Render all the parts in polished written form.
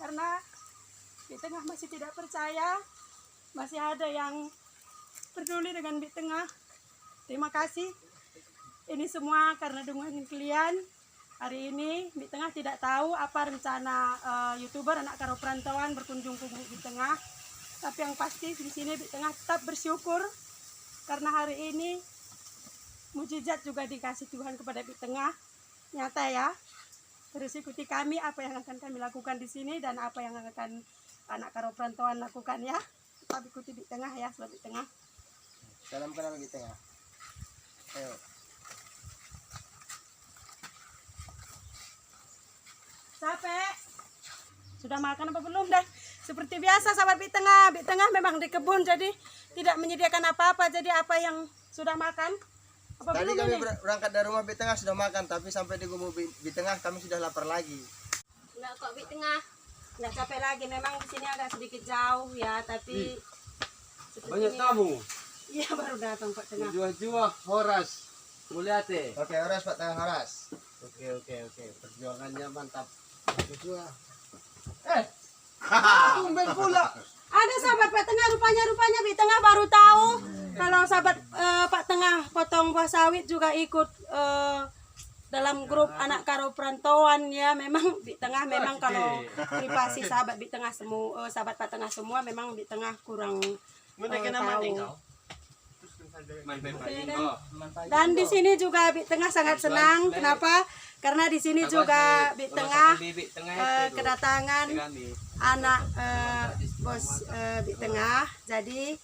karena di tengah masih tidak percaya, masih ada yang peduli dengan di tengah. Terima kasih. Ini semua karena dukungan kalian. Hari ini di tengah tidak tahu apa rencana YouTuber anak karo perantauan berkunjung ke di tengah. Tapi yang pasti di sini di tengah tetap bersyukur karena hari ini mujizat juga dikasih Tuhan kepada di tengah. Nyata ya. Terus ikuti kami apa yang akan kami lakukan di sini dan apa yang akan anak karo perantauan lakukan ya. Tetap ikuti di tengah ya, sobat di tengah. Salam kenal di tengah. Ayo. Capek? Sudah makan apa belum dah? Seperti biasa sahabat di tengah. Di tengah memang di kebun jadi tidak menyediakan apa-apa. Jadi apa yang sudah makan? Apa Tadi belum kami ini? berangkat dari rumah di tengah sudah makan, tapi sampai di gubuk di tengah kami sudah lapar lagi. Enggak kok di tengah. Enggak capek lagi. Memang di sini agak sedikit jauh ya, tapi Banyak tamu. Iya baru datang Pak Tengah. Jual-jual Horas Mulyate. Oke, Horas Pak Tengah Horas. Oke. Perjuangannya mantap. Jual. Tumben pula. Ada sahabat Pak Tengah rupanya Pak Tengah baru tahu kalau sahabat Pak Tengah potong buah sawit juga ikut dalam grup anak karo perantauan ya. Memang di tengah memang kalau privasi sahabat di tengah semua sahabat Pak Tengah semua memang di tengah kurang tahu. Dan di sini juga di tengah sangat senang. Kenapa? Karena di sini juga di tengah kedatangan anak bos di tengah. Jadi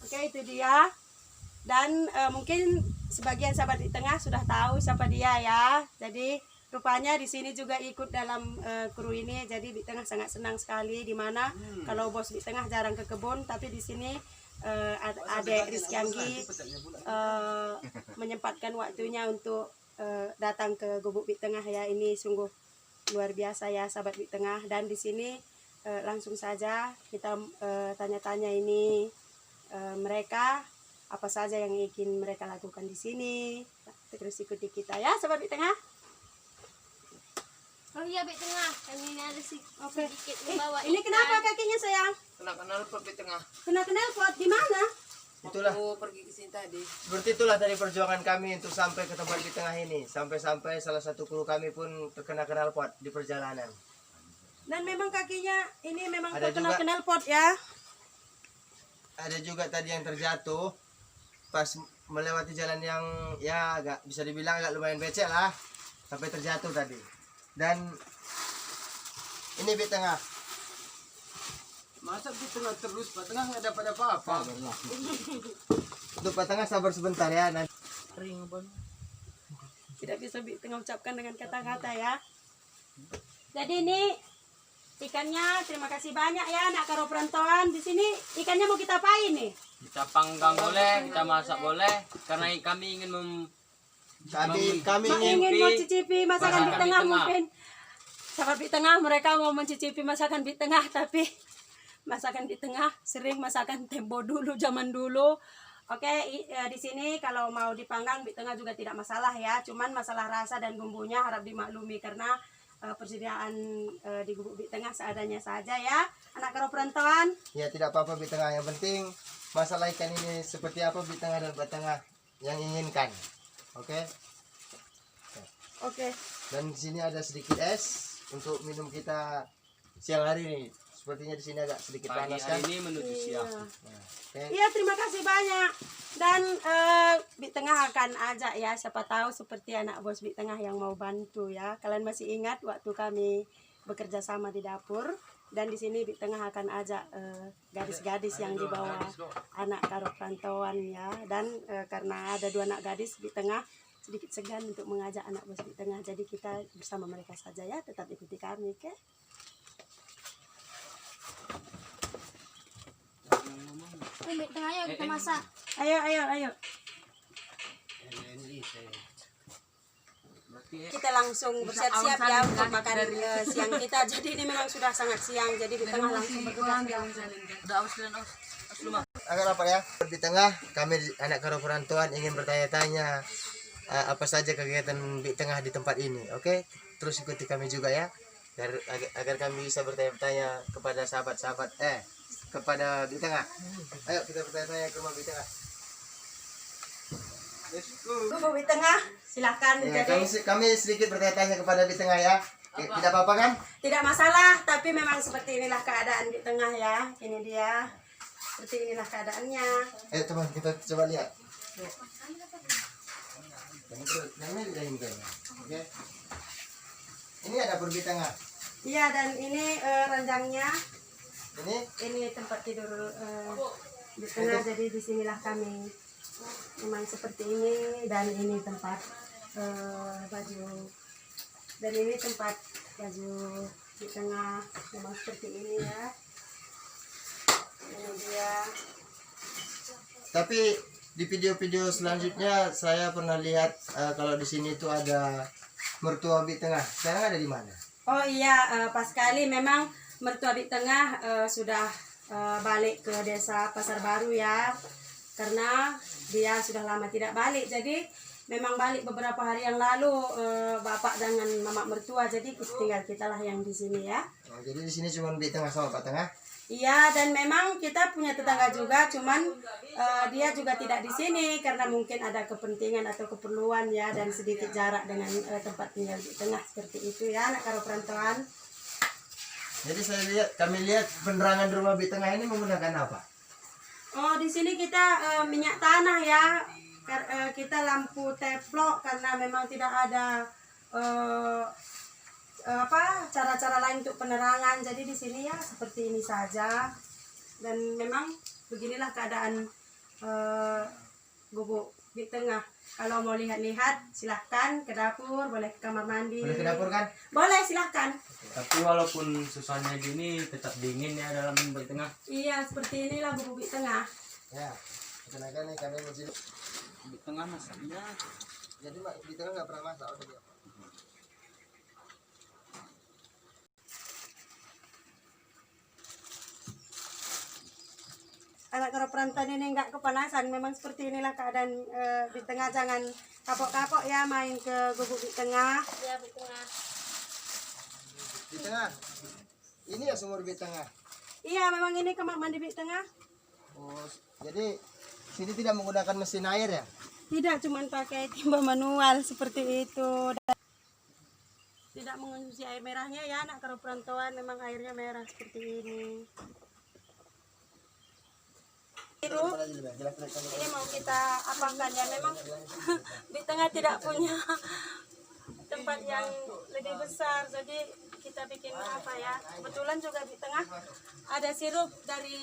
oke, itu dia. Dan mungkin sebagian sahabat di tengah sudah tahu siapa dia ya. Jadi rupanya di sini juga ikut dalam kru ini. Jadi di tengah sangat senang sekali. Dimana kalau bos di tengah jarang ke kebun, tapi di sini Adek Rizky Anggi menyempatkan waktunya untuk datang ke gubuk di tengah ya. Ini sungguh luar biasa ya sahabat di tengah. Dan di sini langsung saja kita tanya-tanya ini mereka apa saja yang ingin mereka lakukan di sini. Terus ikuti kita ya sahabat di tengah. Oh iya, Bek Tengah. Kami ini ada sedikit Eh, membawa ini kenapa kakinya sayang? Kena knalpot di tengah. Kena knalpot di mana? Itulah. Pergi ke sini tadi. Seperti itulah tadi perjuangan kami untuk sampai ke tempat di tengah ini. Sampai salah satu kru kami pun terkena knalpot di perjalanan. Dan memang kakinya ini memang Ada terkena juga. knalpot ya. Ada juga tadi yang terjatuh pas melewati jalan yang ya agak bisa dibilang agak lumayan becek lah, sampai terjatuh tadi. Dan ini di tengah. Masa di tengah terus, Pak Tengah nggak dapat apa-apa. Untuk Pak Tengah sabar sebentar ya. Nanti Tidak bisa di tengah ucapkan dengan kata-kata ya. Jadi ini ikannya terima kasih banyak ya anak karo perantauan. Di sini ikannya mau kita apain nih? Kita panggang boleh, kita masak boleh, karena kami ingin kami Ingin ingin mau cicipi masakan di Masakan di tengah tengah. mungkin. Sahabat di tengah mereka mau mencicipi masakan di tengah, tapi masakan di tengah sering masakan tempo dulu, zaman dulu. Oke, di sini kalau mau dipanggang di tengah juga tidak masalah ya. Cuman masalah rasa dan bumbunya harap dimaklumi karena persediaan di gubuk di tengah seadanya saja ya. Anak karo perantauan. ya tidak apa-apa di tengah. Yang penting masalah ikan ini seperti apa di tengah dan Pak Tengah yang inginkan. Oke. Oke. Dan di sini ada sedikit es untuk minum kita siang hari ini. Sepertinya di sini agak sedikit pagi panas kan. hari ini menuju siang. Nah, oke. Iya, terima kasih banyak. Dan di tengah akan ajak ya, siapa tahu seperti anak bos di tengah yang mau bantu ya. Kalian masih ingat waktu kami bekerja sama di dapur, dan di sini di tengah akan ajak gadis-gadis yang dibawa anak karo perantauan ya. Dan karena ada 2 anak gadis di tengah, sedikit segan untuk mengajak anak bos di tengah. Jadi kita bersama mereka saja ya, tetap ikuti kami, oke? Oh, Bek Tengah, ayo kita masak. Ayo. Kita langsung bersiap-siap ya untuk makan siang kita. Jadi ini memang sudah sangat siang. Jadi di tengah langsung bergerak ya. Agar apa ya? Di tengah kami anak karo perantauan ingin bertanya-tanya apa saja kegiatan di tengah di tempat ini. Oke? Terus ikuti kami juga ya. agar kami bisa bertanya-tanya kepada sahabat-sahabat kepada di tengah. Ayo kita bertanya-tanya ke rumah di tengah. Bu di tengah, silakan. Ya, Jadi kami sedikit bertanya-tanya kepada di tengah ya. Tidak apa-apa kan? tidak masalah, tapi memang seperti inilah keadaan di tengah ya. Ini dia. Seperti inilah keadaannya. Ayo teman kita coba lihat. Oke. Ini ada dapur di tengah. Iya, dan ini ranjangnya. Ini Tempat tidur di tengah. Jadi disinilah kami memang seperti ini, dan ini tempat baju, dan ini tempat baju di tengah memang seperti ini ya. Ini dia. Tapi di video-video selanjutnya saya pernah lihat kalau di sini tuh ada mertua di tengah. Sekarang ada di mana? Oh iya, pas sekali memang mertua di tengah sudah balik ke desa Pasar Baru ya, karena dia sudah lama tidak balik. Jadi memang balik beberapa hari yang lalu bapak dengan mama mertua. Jadi tinggal kita lah yang di sini ya. Oh, jadi di sini cuma di tengah sama Pak Tengah. Iya, dan memang kita punya tetangga juga, cuman dia juga tidak di sini karena mungkin ada kepentingan atau keperluan ya, dan sedikit jarak dengan tempat tinggal di tengah seperti itu ya, anak karo perantauan. Jadi kami lihat penerangan rumah di tengah ini menggunakan apa? Oh, di sini kita minyak tanah ya. Kita lampu teplok karena memang tidak ada cara-cara lain untuk penerangan. Jadi di sini ya seperti ini saja. Dan memang beginilah keadaan gubuk di tengah. Kalau mau lihat-lihat silahkan ke dapur, boleh ke kamar mandi. Boleh ke dapur kan? Boleh, silahkan. Tapi walaupun susahnya gini tetap dingin ya dalam di tengah. Iya, seperti inilah gubuk di tengah. Ya, kenapa nih kami masih Di tengah masaknya. jadi di tengah nggak pernah masak udah dia. Anak karo perantauan ini nggak kepanasan. Memang seperti inilah keadaan di tengah. Jangan kapok-kapok ya main ke gubuk di tengah. Ya, di tengah. Di tengah. Ini ya sumur di tengah. Iya, memang ini kamar mandi di tengah. Oh, jadi sini tidak menggunakan mesin air ya? Tidak, cuma pakai timba manual seperti itu. Dan tidak mengonsumsi air merahnya ya, anak karo perantauan memang airnya merah seperti ini. Ini mau kita apakan ya, memang di tengah tidak punya tempat yang lebih besar, jadi kita bikin apa ya. Kebetulan juga di tengah ada sirup dari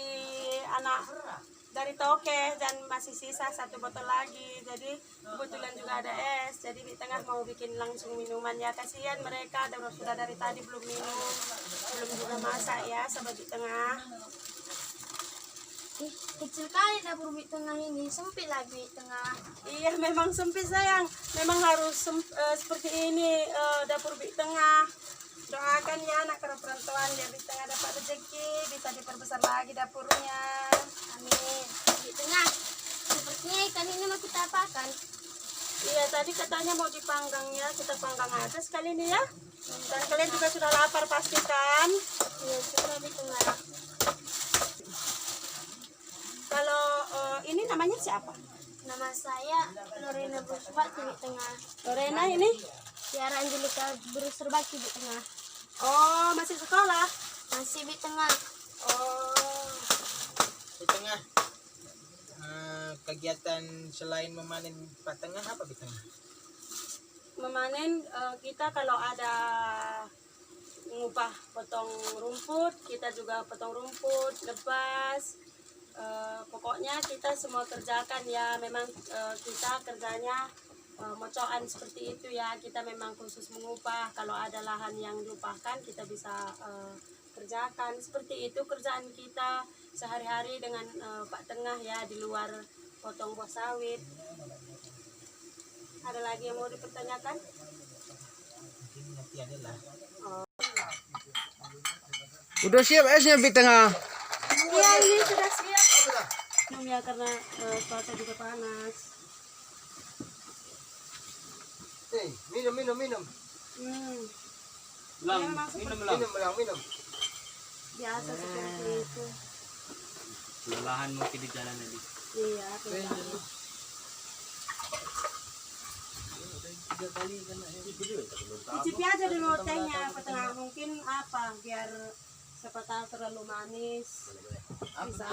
toke, dan masih sisa 1 botol lagi. Jadi kebetulan juga ada es. Jadi di tengah mau bikin langsung minuman ya, kasihan mereka sudah dari tadi belum minum, belum juga masak ya sahabat di tengah. Kecil kali dapur di tengah ini, sempit lagi di tengah. Iya, memang sempit sayang. Memang harus seperti ini dapur di tengah. Doakan ya anak karo perantauan biar di tengah dapat rezeki, bisa diperbesar lagi dapurnya. Amin. Di tengah. Sepertinya ikan ini mau kita apakan? Iya, tadi katanya mau dipanggang ya, kita panggang aja sekali ini ya. Dan kalian juga sudah lapar pastikan. Iya, sudah di tengah. Kalau ini namanya siapa? Nama saya Lorena Busbati di tengah. Lorena ini? Tiara Angelika Beruserbaki di tengah. Oh, masih sekolah? Masih di tengah. Oh, Di tengah kegiatan selain memanen Pak Tengah apa di tengah? memanen kita kalau ada ngubah potong rumput, kita juga potong rumput, lebas. Pokoknya kita semua kerjakan ya. Memang kita kerjanya mocoan seperti itu ya. Kita memang khusus mengupah. Kalau ada lahan yang diupahkan kita bisa kerjakan. Seperti itu kerjaan kita sehari-hari dengan Pak Tengah ya, di luar potong buah sawit. Ada lagi yang mau dipertanyakan? Mungkin nanti adalah Udah siap esnya di tengah. Iya, ini sudah siap. Minum ya karena cuaca juga panas. Minum. Hmm. Belang, Ya, memang minum seperti belang. Minum. biasa seperti itu. Kelelahan mungkin di jalan tadi. Iya, kelihatan. Icipi aja dulu tehnya, petengah mungkin apa biar siapa tahu terlalu manis. Bisa.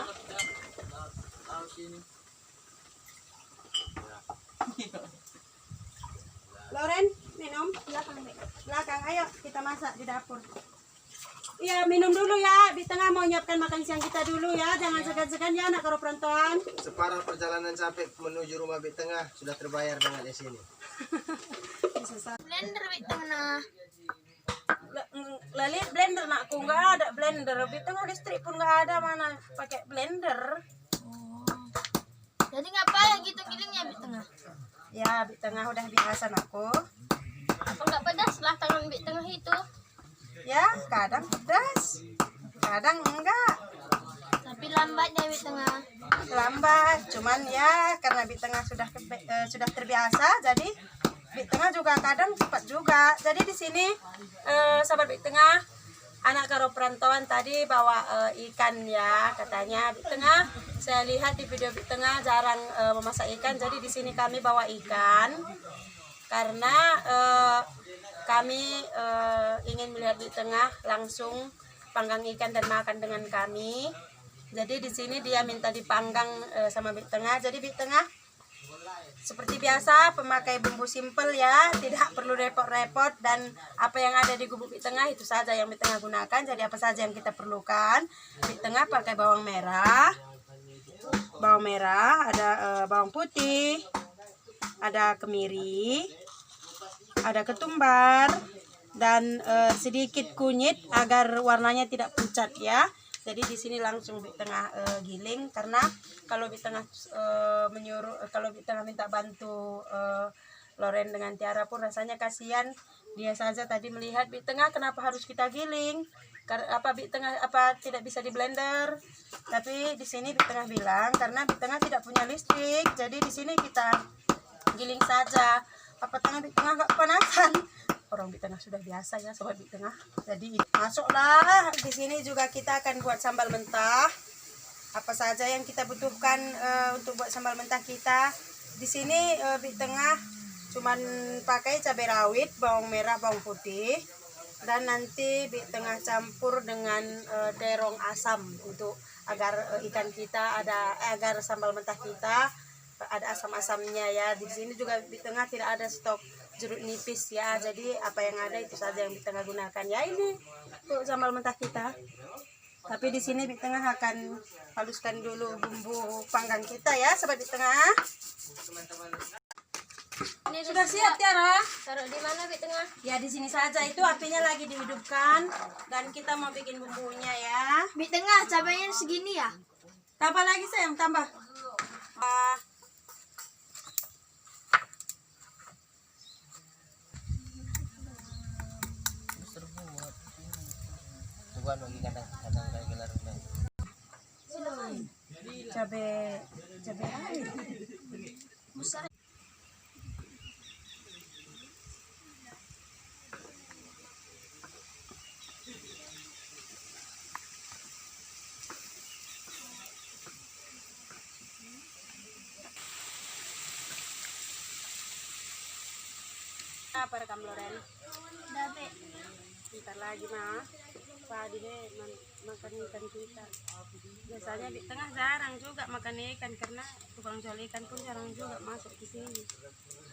Loren, minum belakang. Ayo kita masak di dapur. Iya, minum dulu ya. Di tengah mau nyiapkan makan siang kita dulu ya. Jangan segan-segan ya anak karo perantauan. Separuh perjalanan sampai menuju rumah Bik Tengah sudah terbayar dengan di sini. Blender Bik Tengah. Lali blender nakku nggak ada blender. Di tengah listrik pun nggak ada, mana pakai blender. Jadi ngapain gitu gilingnya Bik Tengah? Ya, Bik Tengah udah biasa nakku. Apa nggak pedas lah tangan Bik Tengah itu? Ya, kadang pedas, kadang enggak. Tapi lambatnya Bik Tengah. Lambat, cuman ya karena Bik Tengah sudah terbiasa, jadi Bik Tengah juga kadang cepat juga. Jadi di sini sahabat Bik Tengah, anak karo perantauan tadi bawa ikan ya, katanya Bik Tengah. Saya lihat di video Bik Tengah jarang memasak ikan, jadi di sini kami bawa ikan karena kami ingin melihat Bik Tengah langsung panggang ikan dan makan dengan kami. Jadi di sini dia minta dipanggang sama Bik Tengah. Jadi Bik Tengah seperti biasa pemakai bumbu simpel ya, tidak perlu repot-repot, dan apa yang ada di gubuk Bik Tengah itu saja yang Bik Tengah gunakan. Jadi apa saja yang kita perlukan. Bik Tengah pakai bawang merah, ada bawang putih, ada kemiri, ada ketumbar, dan sedikit kunyit agar warnanya tidak pucat ya. Jadi di sini langsung Bik Tengah giling, karena kalau Bik Tengah kalau Bik Tengah minta bantu Loren dengan Tiara pun rasanya kasihan. Dia saja tadi melihat Bik Tengah kenapa harus kita giling? Apa Bik Tengah tidak bisa di blender? Tapi di sini Bik Tengah bilang karena Bik Tengah tidak punya listrik, jadi di sini kita giling saja. Apa tangan Bik Tengah nggak kepanasan? Orang Bik Tengah sudah biasa ya sobat Bik Tengah. Jadi masuklah. Di sini juga kita akan buat sambal mentah. Apa saja yang kita butuhkan untuk buat sambal mentah kita. Di sini Bik Tengah cuman pakai cabai rawit, bawang merah, bawang putih, dan nanti Bik Tengah campur dengan terong asam untuk agar ikan kita agar sambal mentah kita ada asam-asamnya ya. Di sini juga Bik Tengah tidak ada stok jeruk nipis ya, jadi apa yang ada itu saja yang Bik Tengah gunakan ya. Ini untuk sambal mentah kita. Tapi di sini Bik Tengah akan haluskan dulu bumbu panggang kita ya sobat Bik Tengah. Ini Sudah siap Tiara? Taruh di mana Bik Tengah? Ya di sini saja, itu apinya lagi dihidupkan dan kita mau bikin bumbunya ya. Bik Tengah cabainya segini ya? Tambah lagi sayang, tambah. Coba bagi kadang-kadang kayak gelar Cabai air. Apa rekam Loren? Dabe. Bentar lagi mah. Padi deh makan ikan kita. Biasanya Bik Tengah jarang juga makan ikan karena tukang jual ikan pun jarang juga masuk ke sini.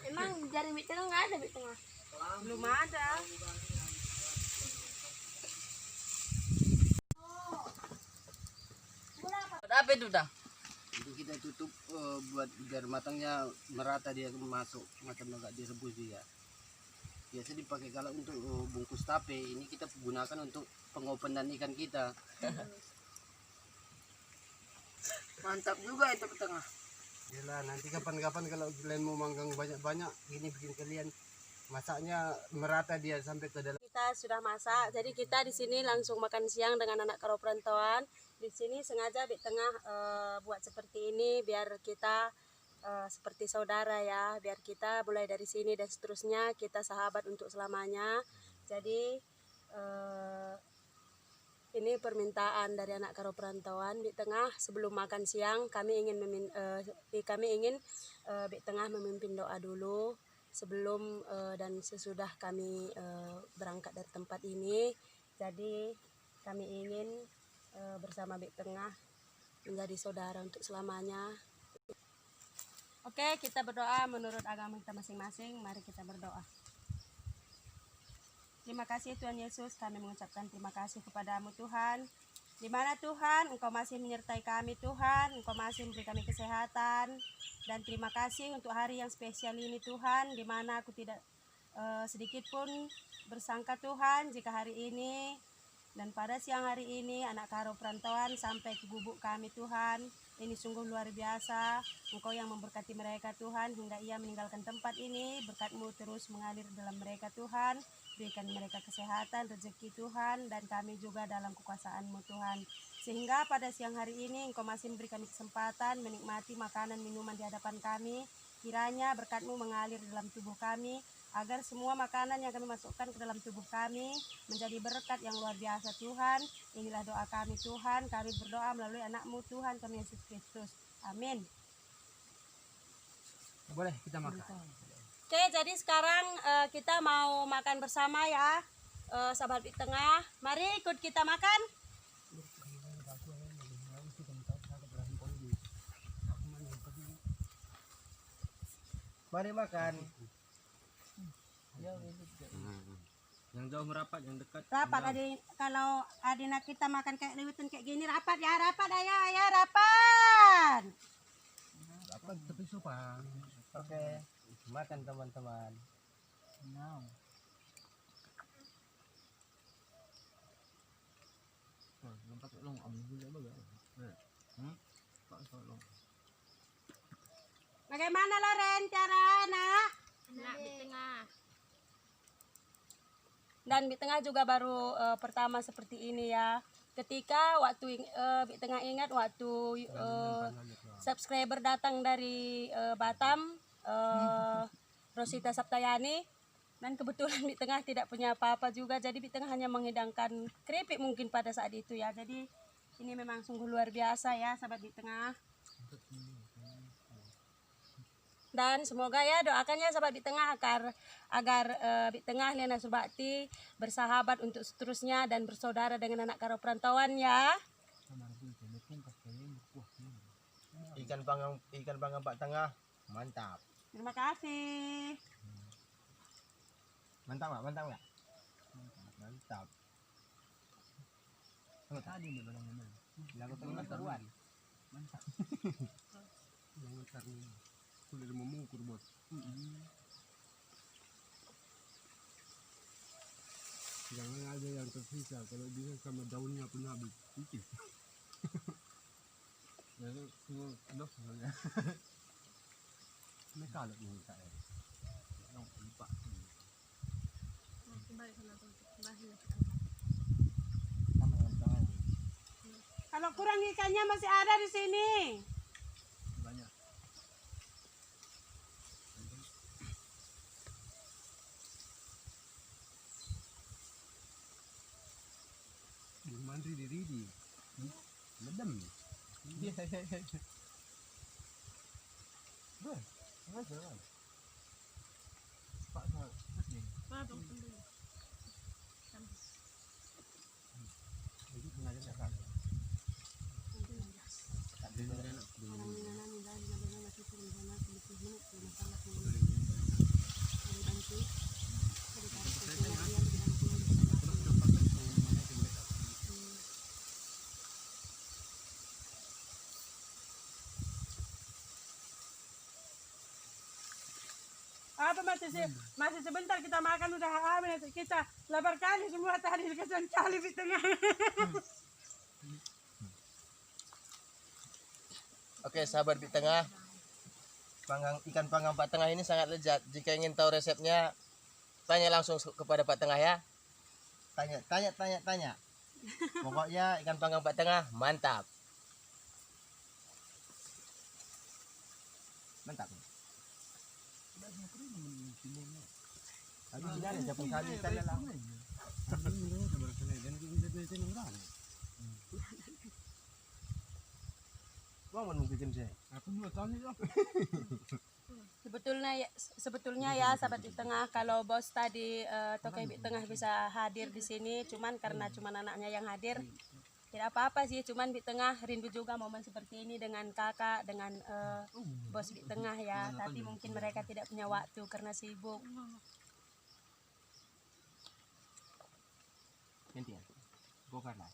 Emang jari Bik Tengah nggak ada Bik Tengah? Belum ada. Apa itu dah? Itu kita tutup buat biar matangnya merata, dia masuk macam agak direbus dia. Biasa dipakai kalau untuk bungkus tape, ini kita gunakan untuk pengopenan ikan kita. Mantap juga itu Bik Tengah. Yalah, nanti kapan-kapan kalau kalian mau manggang banyak-banyak, ini bikin kalian masaknya merata dia sampai ke dalam. Kita sudah masak, jadi kita di sini langsung makan siang dengan anak karo perantauan. Di sini sengaja Bik Tengah buat seperti ini biar kita seperti saudara ya, biar kita mulai dari sini dan seterusnya kita sahabat untuk selamanya. Jadi ini permintaan dari anak karo perantauan di tengah sebelum makan siang kami ingin di tengah memimpin doa dulu sebelum dan sesudah kami berangkat dari tempat ini. Jadi kami ingin bersama di tengah menjadi saudara untuk selamanya. Oke, kita berdoa menurut agama kita masing-masing. Mari kita berdoa. Terima kasih Tuhan Yesus, kami mengucapkan terima kasih kepadamu Tuhan. Di mana Tuhan, Engkau masih menyertai kami Tuhan, Engkau masih memberi kami kesehatan. Dan terima kasih untuk hari yang spesial ini Tuhan, di mana aku tidak sedikit pun bersangka Tuhan jika hari ini dan pada siang hari ini anak karo perantauan sampai ke gubuk kami Tuhan. Ini sungguh luar biasa. Engkau yang memberkati mereka Tuhan hingga ia meninggalkan tempat ini. Berkat-Mu terus mengalir dalam mereka Tuhan. Berikan mereka kesehatan, rezeki Tuhan, dan kami juga dalam kekuasaan-Mu Tuhan. Sehingga pada siang hari ini Engkau masih memberi kami kesempatan menikmati makanan minuman di hadapan kami. Kiranya berkat-Mu mengalir dalam tubuh kami, agar semua makanan yang kami masukkan ke dalam tubuh kami menjadi berkat yang luar biasa Tuhan. Inilah doa kami Tuhan, kami berdoa melalui anak-Mu Tuhan kami Yesus Kristus. Amin. Boleh kita makan. Oke, jadi sekarang kita mau makan bersama ya, sahabat di tengah. Mari ikut kita makan. Mari makan. Yang jauh merapat, yang dekat. Rapat adik, kalau adik kita makan kayak liwetan kayak gini rapat ya, rapat ayah rapat. Apa tapi sopan. Oke. Makan teman-teman. Now. Bagaimana Loren cara nak? Nak di tengah. Dan di tengah juga baru pertama seperti ini ya. Ketika waktu di tengah ingat waktu subscriber datang dari Batam, Rosita Saptayani, dan kebetulan di tengah tidak punya apa-apa juga, jadi di tengah hanya menghidangkan keripik mungkin pada saat itu ya. Jadi ini memang sungguh luar biasa ya sahabat di tengah. Dan semoga ya doakan ya sahabat di tengah agar di tengah Liana Surbakti bersahabat untuk seterusnya dan bersaudara dengan anak karo perantauan ya. Ikan panggang Pak Tengah, mantap. Terima kasih. Mantap nggak? Mantap nggak? Mantap. Tadi di mana? Lagu tengah seruan. Mantap. Yang karni. Sudah mengukur bos. Jangan ada yang tersisa. Kalau bisa sama daunnya pun habis. Sikit. Lalu semua dok sebenarnya. Ini kalau nih saya. Yang lupa. Kalau kurang ikannya masih ada di sini. Banyak. Di mantri diri di. Medem. Pak Apa masih sebentar kita makan udah habis, kita lapar kali semua tadi dikasih kali di tengah. Oke, sahabat di tengah. Ikan panggang Pak Tengah ini sangat lezat. Jika ingin tahu resepnya, tanya langsung kepada Pak Tengah ya. Tanya. Pokoknya ikan panggang Pak Tengah mantap. Mantap. Habis ini ada siapa kali ikan dalam. Bang mungkin saya. Aku 2 tahun itu. Sebetulnya ya sahabat di tengah, kalau bos tadi Tokai di tengah bisa hadir di sini, cuman karena cuman anaknya yang hadir, tidak apa-apa sih. Cuman di tengah rindu juga momen seperti ini dengan kakak, dengan bos di tengah ya. Tapi mungkin mereka tidak punya waktu karena sibuk. Nanti ya. Bongkar lah.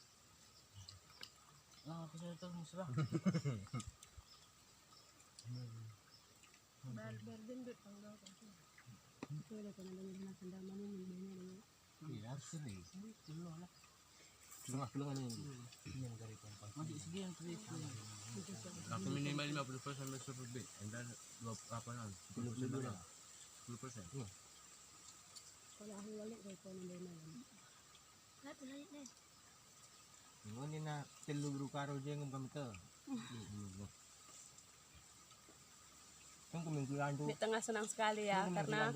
Nah, aku sudah tahu musrah. Iya, sering. Tengah-tengah ini. Masih sekian tuh. Aku minimal 50% sampai 10 bit. And then 10%. Ini na telu bro karo je ngam kami ke. Kan kemingguan tu. Di tengah senang sekali ya karena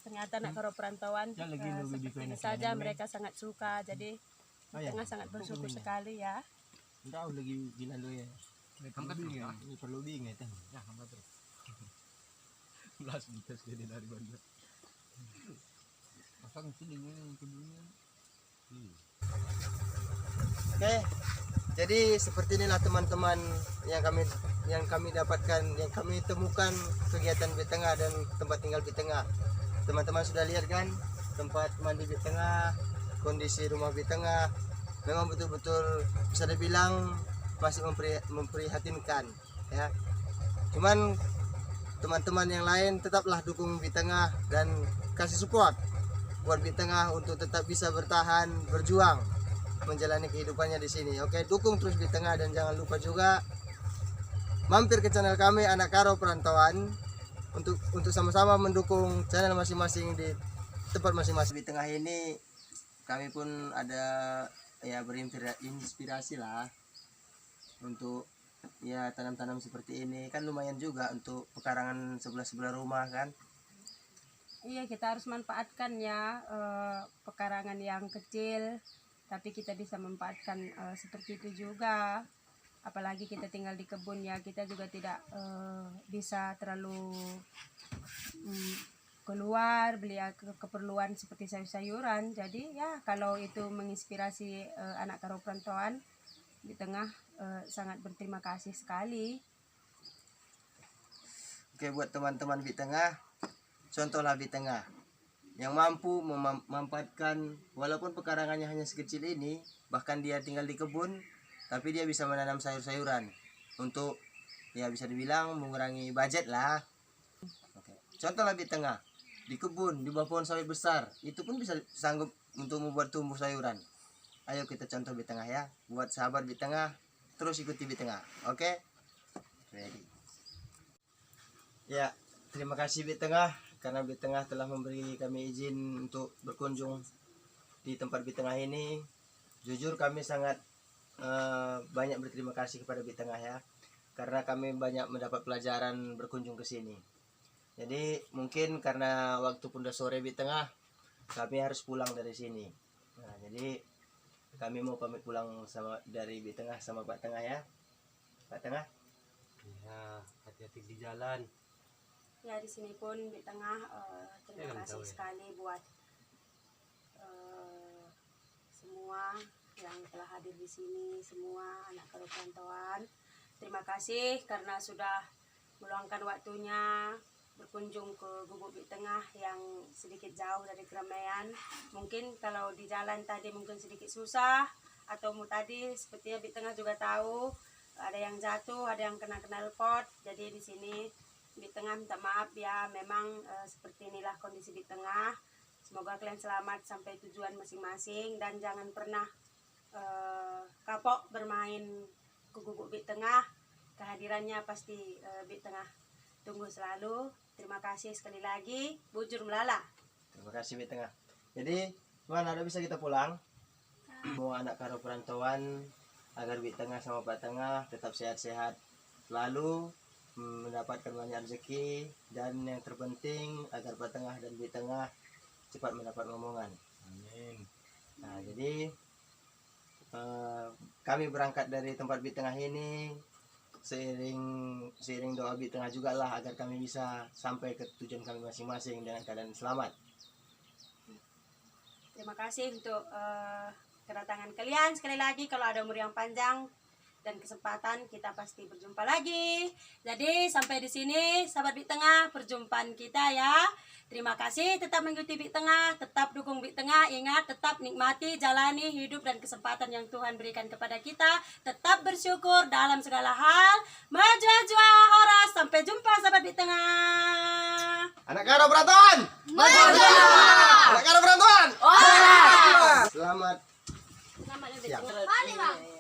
ternyata anak karo perantauan Ya, lagi lebih seperti ini enak saja ini. mereka sangat suka. Jadi di ya. tengah sangat bersyukur sekali ya. Tahu lagi bilang lu ya. Kamu bingung. Ini perlu bingung ya. Ya, kamu tuh. Belas dites jadi dari bandar. Pasang sini kebunya. Oke. Jadi seperti inilah teman-teman yang kami dapatkan, yang kami temukan kegiatan di tengah dan tempat tinggal di tengah. Teman-teman sudah lihat kan tempat mandi di tengah, kondisi rumah di tengah. Memang betul-betul bisa dibilang masih memprihatinkan ya. Cuman teman-teman yang lain tetaplah dukung di tengah dan kasih support buat di tengah untuk tetap bisa bertahan, berjuang menjalani kehidupannya di sini. Oke, dukung terus di tengah dan jangan lupa juga mampir ke channel kami Anak Karo Perantauan untuk sama-sama mendukung channel masing-masing di tempat masing-masing. Di tengah ini kami pun ada ya berinspirasi lah untuk ya tanam-tanam seperti ini, kan lumayan juga untuk pekarangan sebelah-sebelah rumah kan. Iya, kita harus manfaatkan ya pekarangan yang kecil, tapi kita bisa manfaatkan seperti itu juga. Apalagi kita tinggal di kebun ya, kita juga tidak bisa terlalu keluar beli keperluan seperti sayur-sayuran. Jadi ya kalau itu menginspirasi anak karo perantauan di tengah, sangat berterima kasih sekali. Oke, buat teman-teman di tengah, contohlah di tengah yang mampu memanfaatkan walaupun pekarangannya hanya sekecil ini, bahkan dia tinggal di kebun tapi dia bisa menanam sayur-sayuran untuk ya bisa dibilang mengurangi budget lah. Oke. Contohlah di tengah di kebun, di bawah pohon sawit besar, itu pun bisa sanggup untuk membuat tumbuh sayuran. Ayo kita contoh di tengah ya, buat sahabat di tengah, terus ikuti di tengah. Oke? Ready. Ya, terima kasih di tengah karena di tengah telah memberi kami izin untuk berkunjung di tempat di tengah ini. Jujur kami sangat banyak berterima kasih kepada di tengah ya, karena kami banyak mendapat pelajaran berkunjung ke sini. Jadi mungkin karena waktu pun udah sore di tengah, kami harus pulang dari sini. Nah, jadi kami mau pamit pulang dari di tengah sama Pak Tengah ya. Pak Tengah. Ya, hati-hati di jalan. Ya, di sini pun di tengah terima kasih sekali buat semua yang telah hadir di sini, semua anak karo perantauan. Terima kasih karena sudah meluangkan waktunya berkunjung ke Gubuk Bit Tengah yang sedikit jauh dari keramaian. Mungkin kalau di jalan tadi mungkin sedikit susah, atau tadi sepertinya Bit Tengah juga tahu ada yang jatuh, ada yang kena knalpot. Jadi di sini Bit Tengah minta maaf ya, memang seperti inilah kondisi Bit Tengah. Semoga kalian selamat sampai tujuan masing-masing dan jangan pernah kapok bermain ke Gubuk Bit Tengah. Kehadirannya pasti Bit Tengah tunggu selalu. Terima kasih sekali lagi, bujur melala. Terima kasih di tengah. Jadi, mana ada bisa kita pulang? Mau anak karo perantauan agar di tengah sama Pak Tengah tetap sehat-sehat, selalu mendapatkan banyak rezeki, dan yang terpenting agar Pak Tengah dan di tengah cepat mendapat momongan. Amin. Nah, jadi kami berangkat dari tempat Bit Tengah ini seiring doa Bit Tengah juga lah agar kami bisa sampai ke tujuan kami masing-masing dengan keadaan selamat. Terima kasih untuk kedatangan kalian. Sekali lagi kalau ada umur yang panjang dan kesempatan kita pasti berjumpa lagi. Jadi sampai di sini sahabat Bit Tengah perjumpaan kita ya. Terima kasih, tetap mengikuti Bit Tengah, tetap dukung Bit Tengah. Ingat, tetap nikmati, jalani hidup dan kesempatan yang Tuhan berikan kepada kita. Tetap bersyukur dalam segala hal. Maju-jua horas. Sampai jumpa sahabat Bit Tengah. Anak Karo Perantauan! Maju! Anak Karo Perantauan! Selamat Selamat siang. Balik, Bang.